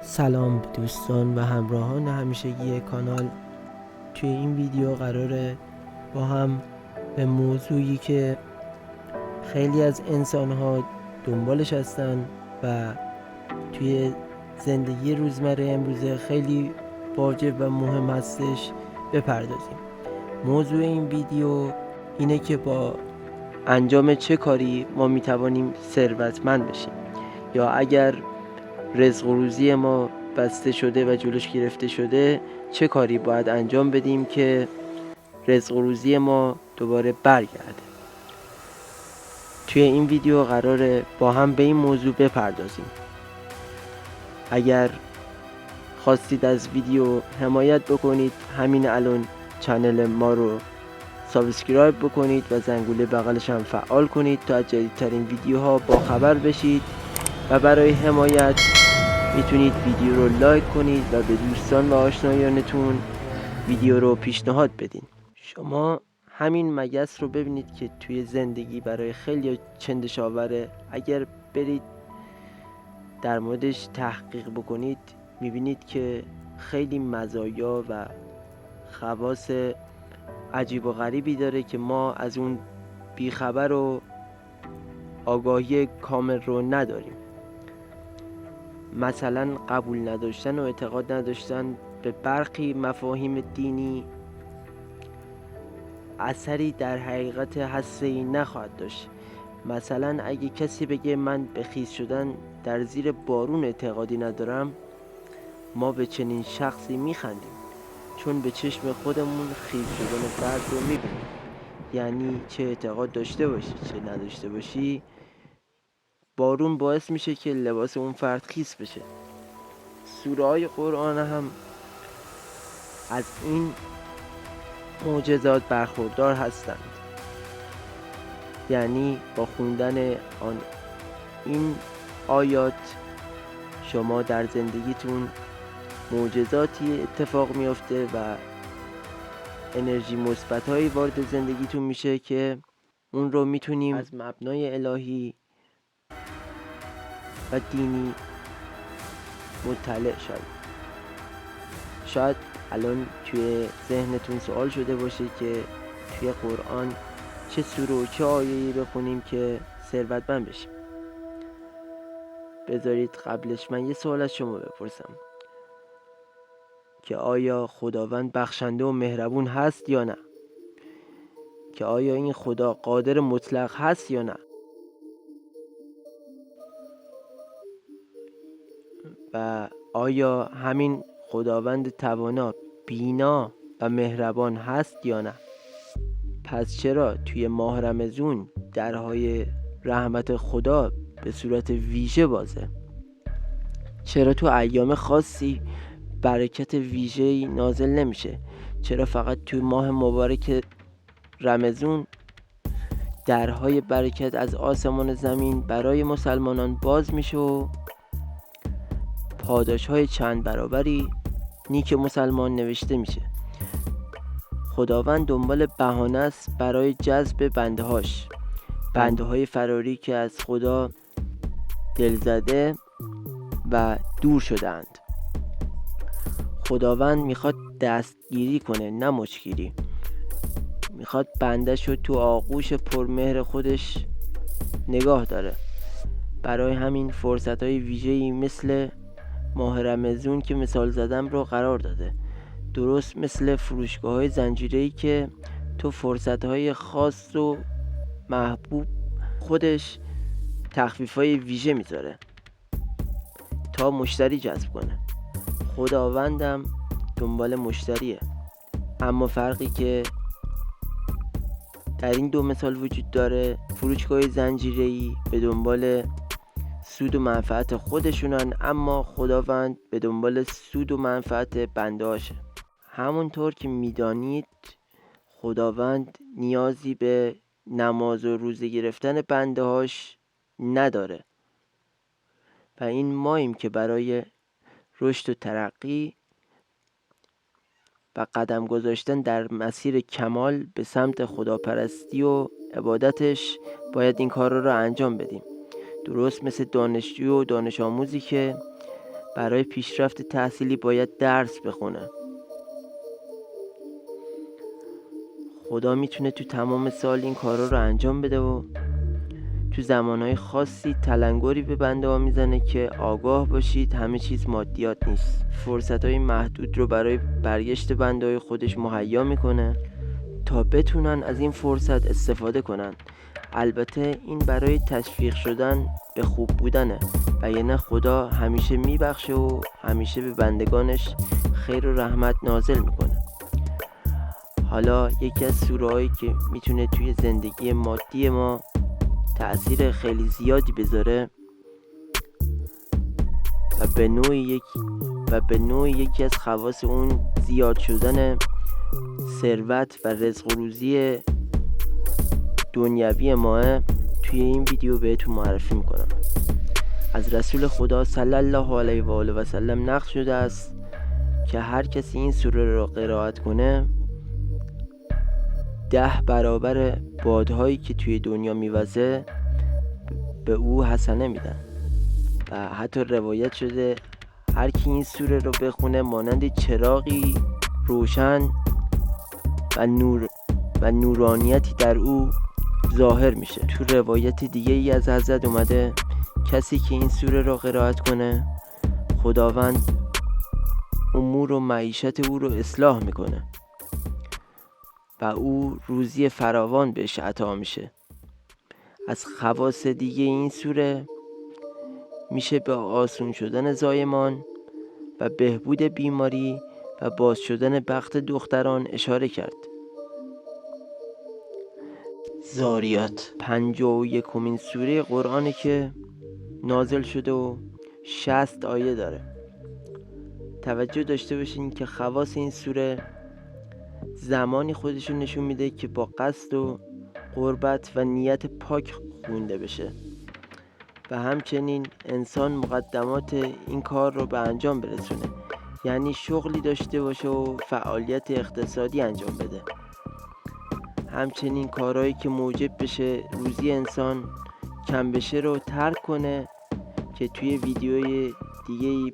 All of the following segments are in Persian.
سلام دوستان و همراهان همیشگی کانال. توی این ویدیو قراره با هم به موضوعی که خیلی از انسان‌ها دنبالش هستن و توی زندگی روزمره امروزه خیلی واجب و مهم هستش بپردازیم. موضوع این ویدیو اینه که با انجام چه کاری ما میتوانیم ثروتمند بشیم، یا اگر رزق و روزی ما بسته شده و جلوش گرفته شده چه کاری باید انجام بدیم که رزق و روزی ما دوباره برگرده. توی این ویدیو قراره با هم به این موضوع بپردازیم. اگر خواستید از ویدیو حمایت بکنید همین الان چنل ما رو سابسکرایب بکنید و زنگوله بغلش هم فعال کنید تا از جدیدترین ویدیوها با خبر بشید و برای حمایت میتونید ویدیو رو لایک کنید و به دوستان و آشنایانتون ویدیو رو پیشنهاد بدین. شما همین مگس رو ببینید که توی زندگی برای خیلی چندشاوره. اگر برید در موردش تحقیق بکنید میبینید که خیلی مزایا و خواص عجیب و غریبی داره که ما از اون بیخبر و آگاهی کامل رو نداریم. مثلا قبول نداشتن و اعتقاد نداشتن به برخی مفاهیم دینی اثری در حقیقت هسته‌ای نخواهد داشت. مثلا اگه کسی بگه من به خیس شدن در زیر بارون اعتقادی ندارم، ما به چنین شخصی میخندیم، چون به چشم خودمون خیس شدن فرد رو میبینیم. یعنی چه اعتقاد داشته باشی چه نداشته باشی، بارون باعث میشه که لباس اون فرد خیس بشه. سوره های قرآن هم از این معجزات برخوردار هستند. یعنی با خوندن این آیات شما در زندگیتون معجزاتی اتفاق میفته و انرژی مثبت‌هایی وارد زندگیتون میشه که اون رو میتونیم از مبنای الهی و دینی مطلع شویم. شاید الان توی ذهنتون سوال شده باشه که توی قرآن چه سوره و چه آیه‌ای بخونیم که ثروتمند بشیم. بذارید قبلش من یه سوال از شما بپرسم که آیا خداوند بخشنده و مهربون هست یا نه؟ که آیا این خدا قادر مطلق هست یا نه؟ و آیا همین خداوند توانا بینا و مهربان هست یا نه؟ پس چرا توی ماه رمضان درهای رحمت خدا به صورت ویژه بازه؟ چرا تو ایام خاصی برکت ویژه‌ای نازل نمیشه؟ چرا فقط توی ماه مبارک رمضان درهای برکت از آسمان زمین برای مسلمانان باز میشه و پاداش‌های چند برابری نیک مسلمان نوشته میشه؟ خداوند دنبال بهانه است برای جذب بنده‌هاش، بنده‌های فراری که از خدا دلزده و دور شدند. خداوند میخواد دستگیری کنه نه مچگیری. میخواد بندش رو تو آغوش پرمهر خودش نگاه داره. برای همین فرصت‌های ویژه‌ای مثل ماه رمضان که مثال زدم رو قرار داده. درست مثل فروشگاه‌های زنجیره‌ای که تو فرصت‌های خاص و محبوب خودش تخفیف‌های ویژه میذاره تا مشتری جذب کنه. خداوندم دنبال مشتریه، اما فرقی که در این دو مثال وجود داره، فروشگاه زنجیره‌ای به دنبال سود و منفعت خودشونن، اما خداوند به دنبال سود و منفعت بنده‌هاشه. همونطور که میدانید خداوند نیازی به نماز و روزه گرفتن بنده‌هاش نداره و این ماییم که برای رشد و ترقی و قدم گذاشتن در مسیر کمال به سمت خداپرستی و عبادتش باید این کار رو انجام بدیم. درست مثل دانشجو و دانش آموزی که برای پیشرفت تحصیلی باید درس بخونه. خدا میتونه تو تمام سال این کارا رو انجام بده و تو زمانهای خاصی تلنگری به بنده ها میزنه که آگاه باشید همه چیز مادیات نیست. فرصتهای محدود رو برای برگشت بنده های خودش مهیا میکنه تا بتونن از این فرصت استفاده کنن. البته این برای تشویق شدن به خوب بودنه و یعنی خدا همیشه میبخشه و همیشه به بندگانش خیر و رحمت نازل میکنه. حالا یکی از سوره‌هایی که میتونه توی زندگی مادی ما تأثیر خیلی زیادی بذاره و به نوعی یکی از خواص اون زیاد شدن ثروت و رزق و روزی دنیوی ماه، توی این ویدیو بهتون معرفی میکنم. از رسول خدا صلی الله علیه و آله و سلم نقل شده است که هر کسی این سوره را قرائت کنه 10 برابر بادهایی که توی دنیا میوزه به او حسنه میدن. و حتی روایت شده هر کی این سوره رو بخونه مانند چراغی روشن و نورانیتی در او ظاهر میشه. تو روایت دیگه ای از حضرت اومده کسی که این سوره رو قرائت کنه خداوند امور و معیشت او رو اصلاح میکنه و او روزی فراوان بهش عطا میشه. از خواص دیگه این سوره میشه به آسون شدن زایمان و بهبود بیماری و باز شدن بخت دختران اشاره کرد. زاریات 51مین سوره قرآنه که نازل شده و 60 آیه داره. توجه داشته باشین که خواص این سوره زمانی خودشون نشون میده که با قصد و قربت و نیت پاک خونده بشه و همچنین انسان مقدمات این کار رو به انجام برسونه، یعنی شغلی داشته باشه و فعالیت اقتصادی انجام بده. همچنین کارهایی که موجب بشه روزی انسان کم بشه رو ترک کنه که توی ویدیوی دیگه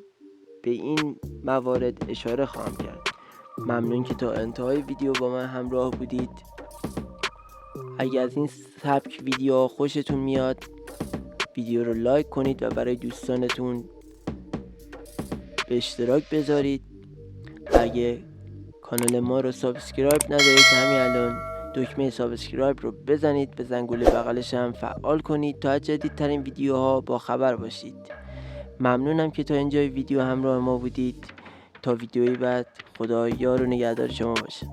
به این موارد اشاره خواهم کرد. ممنون که تا انتهای ویدیو با من همراه بودید. اگر از این سبک ویدیو خوشتون میاد ویدیو رو لایک کنید و برای دوستانتون به اشتراک بذارید. اگه کانال ما رو سابسکرایب ندارید همین الان دکمه سابسکرایب رو بزنید، و زنگوله بغلش هم فعال کنید تا از جدیدترین ویدیوها با خبر باشید. ممنونم که تا اینجای ویدیو همراه ما بودید. تا ویدیوی بعد خدا یار و نگهدار شما باشه.